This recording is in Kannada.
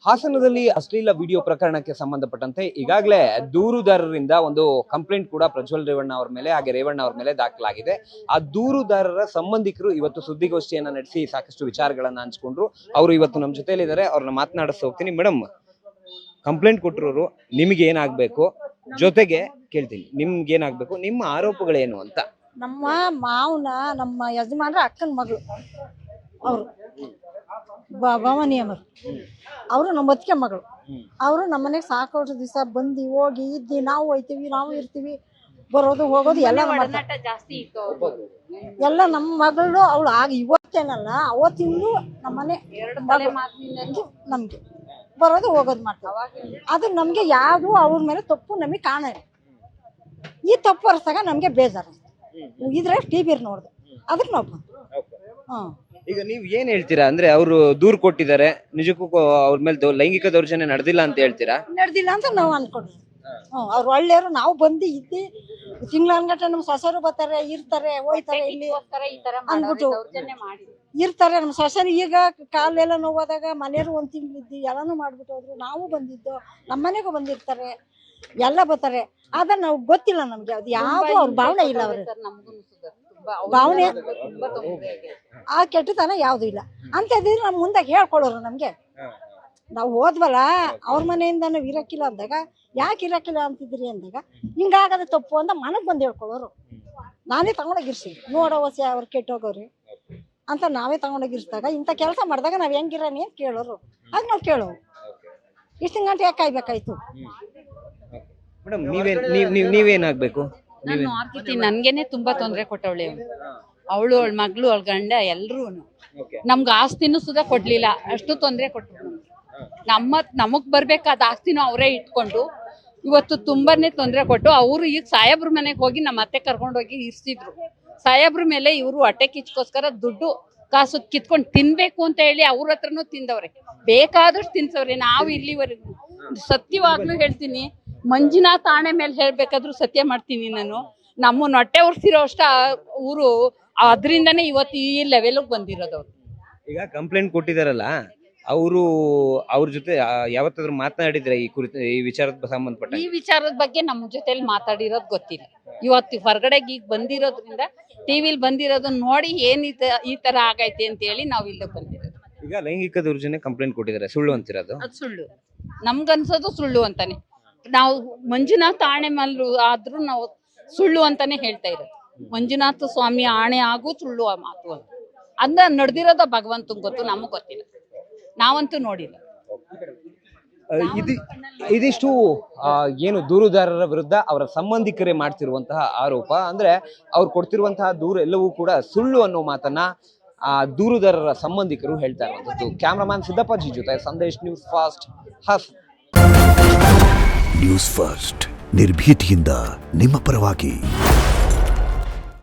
ಹಾಸನದಲ್ಲಿ ಅಶ್ಲೀಲ ವಿಡಿಯೋ ಪ್ರಕರಣಕ್ಕೆ ಸಂಬಂಧಪಟ್ಟಂತೆ ಈಗಾಗಲೇ ದೂರುದಾರರಿಂದ ಒಂದು ಕಂಪ್ಲೇಂಟ್ ಕೂಡ ಪ್ರಜ್ವಲ್ ರೇವಣ್ಣ ಅವರ ಮೇಲೆ ಹಾಗೆ ರೇವಣ್ಣ ಅವರ ಮೇಲೆ ದಾಖಲಾಗಿದೆ. ಆ ದೂರುದಾರರ ಸಂಬಂಧಿಕರು ಇವತ್ತು ಸುದ್ದಿಗೋಷ್ಠಿಯನ್ನ ನಡೆಸಿ ಸಾಕಷ್ಟು ವಿಚಾರಗಳನ್ನ ಹಂಚಿಕೊಂಡ್ರು. ಅವರು ಇವತ್ತು ನಮ್ಮ ಜೊತೆಲಿದ್ದಾರೆ, ಅವ್ರನ್ನ ಮಾತನಾಡಿಸ್ತಾ ಹೋಗ್ತೀನಿ. ಮೇಡಮ್, ಕಂಪ್ಲೇಂಟ್ ಕೊಟ್ಟಿರೋರು ನಿಮ್ಗೆ ಏನಾಗ್ಬೇಕು, ಜೊತೆಗೆ ಕೇಳ್ತೀನಿ ನಿಮ್ಗೆ ಏನಾಗ್ಬೇಕು, ನಿಮ್ಮ ಆರೋಪಗಳೇನು ಅಂತ. ನಮ್ಮ ಮಾವನ ನಮ್ಮ ಯಜಮಾನ್ರ ಅಕ್ಕನ ಮಗಳು ಅವರು ಭವಾನಿಯಮ್ಮರು, ಅವರು ನಮ್ಮ ಅತ್ತಿಗೆ ಮಗಳು. ಅವರು ನಮ್ಮನೆಗೆ ಸಾಕಷ್ಟು ದಿವಸ ಬಂದು ಹೋಗಿ ಇದ್ದು ನಾವು ಹೋಯ್ತೀವಿ, ನಾವು ಇರ್ತೀವಿ, ಬರೋದು ಹೋಗೋದು ಎಲ್ಲ ಜಾಸ್ತಿ ಇತ್ತು. ಎಲ್ಲ ನಮ್ಮ ಮಗಳು ಅವಳು ಆಗ ಇವತ್ತೇನಲ್ಲ ಅವತ್ತಿಂದು ನಮ್ಮನೆ ನಮ್ಗೆ ಬರೋದು ಹೋಗೋದು ಮಾಡ್ತೀವಿ. ಅದು ನಮ್ಗೆ ಯಾವುದು ಅವ್ರ ಮೇಲೆ ತಪ್ಪು ನಮಗೆ ಕಾಣಲ್ಲ. ಈ ತಪ್ಪು ಹೊರಸಾಗ ನಮ್ಗೆ ಬೇಜಾರು ಇದ್ರೆ ಟಿವಿ ನೋಡ್ದೆ ಅದಕ್ಕೆ ನಾವು ಈಗ ನೀವ್ ಏನ್ ಹೇಳ್ತೀರಾ ಅಂದ್ರೆ ಅವರು ದೂರ್ ಕೊಟ್ಟಿದ್ದಾರೆ, ನಿಜಕ್ಕೂ ಅವ್ರ ಮೇಲೆ ಲೈಂಗಿಕ ದೌರ್ಜನ್ಯ ನಡೆದಿಲ್ಲ ಅಂತ ಹೇಳ್ತೀರಾ? ನಡೆದಿಲ್ಲ ಅಂತ ನಾವು ಅನ್ಕೊಂಡ್ವಿ. ಅವ್ರು ಒಳ್ಳೆಯವರು, ನಾವು ಬಂದು ಇದ್ದು ತಿಂಗಳನ್ಗಟ್ಟ ನಮ್ಮ ಸೊಸೆರು ಬರ್ತಾರೆ, ಇರ್ತಾರೆ, ಹೋಯ್ತಾರೆ, ಇಲ್ಲಿ ಅಂದ್ಬಿಟ್ಟು ಇರ್ತಾರೆ. ನಮ್ಮ ಸೊಸೆರು ಈಗ ಕಾಲೆಲ್ಲ ನೋವಾದಾಗ ಮನೆಯವರು ಒಂದ್ ತಿಂಗಳಿದ್ದು ಎಲ್ಲಾನು ಮಾಡ್ಬಿಟ್ಟು ಹೋದ್ರು. ನಾವು ಬಂದಿದ್ದು ನಮ್ಮ ಮನೆಗೂ ಬಂದಿರ್ತಾರೆ, ಎಲ್ಲ ಬರ್ತಾರೆ. ಆದ್ರೆ ನಾವು ಗೊತ್ತಿಲ್ಲ ನಮ್ಗೆ ಅದು ಯಾವ್ದು ಅವ್ರ ಭಾವನೆ ಇಲ್ಲ. ಅವ್ರ ಭಾವನೆ ಆ ಕೆಟ್ಟತನ ಯಾವ್ದು ಇಲ್ಲ ಅಂತಿದ್ರೆ ನಮ್ ಮುಂದೆ ಹೇಳ್ಕೊಳ್ಳೋರು. ನಮ್ಗೆ ನಾವು ಹೋದ್ವಲ್ಲ ಅವ್ರ ಮನೆಯಿಂದ ನಾವ್ ಇರಕ್ಕಿಲ್ಲ ಅಂದಾಗ, ಯಾಕೆ ಇರಕ್ಕಿಲ್ಲ ಅಂತಿದ್ರಿ ಅಂದಾಗ ಹಿಂಗಾಗದ ತಪ್ಪು ಅಂತ ಮನಗ್ ಬಂದು ಹೇಳ್ಕೊಳ್ಳೋರು. ನಾನೇ ತಗೊಂಡೋಗಿರ್ಸಿ ನೋಡೋಸಿ ಅವ್ರು ಕೆಟ್ಟೋಗೋರಿ ಅಂತ ನಾವೇ ತಗೊಂಡೋಗಿರ್ಸಿದಾಗ ಇಂಥ ಕೆಲಸ ಮಾಡಿದಾಗ ನಾವ್ ಹೆಂಗಿರಾನಿ ಅಂತ ಕೇಳೋರು. ಆಗ ನಾವ್ ಕೇಳೋರು ಇಷ್ಟು ಗಂಟೆ ಯಾಕೆ ಕಾಯ್ಬೇಕಾಯ್ತು. ಮೇಡಮ್, ನೀವೇನಾಗ್ಬೇಕು? ನನ್ಗೇನೆ ತುಂಬಾ ತೊಂದರೆ ಕೊಟ್ಟವಳೆ ಅವಳು, ಅವಳ ಮಗಳು, ಅವಳ ಗಂಡ, ಎಲ್ರು ನಮ್ಗೆ ಆಸ್ತಿನೂ ಸುಧಾ ಕೊಡ್ಲಿಲ್ಲ. ಅಷ್ಟು ತೊಂದರೆ ಕೊಟ್ಟರು. ನಮಗ್ ಬರ್ಬೇಕಾದ ಆಸ್ತಿನೂ ಅವರೇ ಇಟ್ಕೊಂಡು ಇವತ್ತು ತುಂಬಾನೇ ತೊಂದರೆ ಕೊಟ್ಟು ಅವರು ಈಗ ಸಾಹೇಬ್ರ ಮನೆಗೆ ಹೋಗಿ ನಮ್ಮ ಅತ್ತೆ ಕರ್ಕೊಂಡೋಗಿ ಇರ್ಸಿದ್ರು. ಸಾಹೇಬ್ರ ಮೇಲೆ ಇವರು ಹೊಟ್ಟೆ ಕಿಚ್ಕೋಸ್ಕರ ದುಡ್ಡು ಕಾಸು ಕಿತ್ಕೊಂಡು ತಿನ್ಬೇಕು ಅಂತ ಹೇಳಿ ಅವ್ರ ಹತ್ರನೂ ತಿಂದವ್ರೆ, ಬೇಕಾದಷ್ಟು ತಿನ್ಸವ್ರೆ. ನಾವು ಇಲ್ಲಿವರೆಗೂ ಸತ್ಯವಾಗ್ಲೂ ಹೇಳ್ತೀನಿ, ಮಂಜುನಾಥ್ ಆಣೆ ಮೇಲೆ ಹೇಳ್ಬೇಕಾದ್ರು ಸತ್ಯ ಮಾಡ್ತೀನಿ ನಾನು. ನಮ್ಮನ್ನ ಹೊಟ್ಟೆ ಉರ್ಸಿರೋ ಅಷ್ಟ ಊರು ಅದ್ರಿಂದಾನೇ ಇವತ್ತು ಈ ಲೆವೆಲ್ ಬಂದಿರೋದು. ಅವ್ರು ಈಗ ಕಂಪ್ಲೇಂಟ್ ಕೊಟ್ಟಿದಾರಲ್ಲ, ಅವರು ಅವ್ರ ಜೊತೆ ಯಾವತ್ತಾದ್ರೂ ಮಾತನಾಡಿದ್ರೆ ಈ ವಿಚಾರದ ಸಂಬಂಧಪಟ್ಟ? ಈ ವಿಚಾರದ ಬಗ್ಗೆ ನಮ್ಮ ಜೊತೆಲಿ ಮಾತಾಡಿರೋದು ಗೊತ್ತಿಲ್ಲ. ಇವತ್ತು ಹೊರಗಡೆಗೆ ಈಗ ಬಂದಿರೋದ್ರಿಂದ, ಟಿವಿಲಿ ಬಂದಿರೋದನ್ನ ನೋಡಿ ಏನ್ ಈ ತರ ಆಗೈತೆ ಅಂತ ಹೇಳಿ ನಾವ್ ಇಲ್ಲೇ ಬಂದಿರೋದು. ಈಗ ಲೈಂಗಿಕ ದೌರ್ಜನ್ಯ ಕಂಪ್ಲೇಂಟ್ ಕೊಟ್ಟಿದ್ದಾರೆ, ಸುಳ್ಳು ಅಂತಿರೋದು? ಅದು ಸುಳ್ಳು, ನಮ್ಗನ್ಸೋದು ಸುಳ್ಳು ಅಂತಾನೆ. ನಾವು ಮಂಜುನಾಥ ಆಣೆ ಮಲ್ಲು ಆದ್ರೂ ನಾವು ಸುಳ್ಳು ಅಂತಾನೆ ಹೇಳ್ತಾ ಇರೋದು. ಮಂಜುನಾಥ ಸ್ವಾಮಿ ಆಣೆ ಆಗು ಸುಳ್ಳು ಆ ಮಾತು ಅಂತ ಅದ ನಡೆದಿರೋದ ಭಗವಂತಂಗ್ ಗೊತ್ತು, ನಮಗ್ ಗೊತ್ತಿಲ್ಲ, ನಾವಂತೂ ನೋಡಿಲ್ಲ. ಇದಿಷ್ಟು ಏನು ದೂರುದಾರರ ವಿರುದ್ಧ ಅವರ ಸಂಬಂಧಿಕರೇ ಮಾಡ್ತಿರುವಂತಹ ಆರೋಪ. ಅಂದ್ರೆ ಅವ್ರು ಕೊಡ್ತಿರುವಂತಹ ದೂರು ಎಲ್ಲವೂ ಕೂಡ ಸುಳ್ಳು ಅನ್ನೋ ಮಾತನ್ನ ಆ ದೂರುದಾರರ ಸಂಬಂಧಿಕರು ಹೇಳ್ತಾ ಇರುವಂತದ್ದು. ಕ್ಯಾಮ್ರಾಮನ್ ಸಿದ್ದಪ್ಪಾಜಿ ಜೊತೆ Sandesh, news fast, Hassan. News first, ನಿರ್ಭೀತಿಯಿಂದ ನಿಮ್ಮ ಪರವಾಗಿ.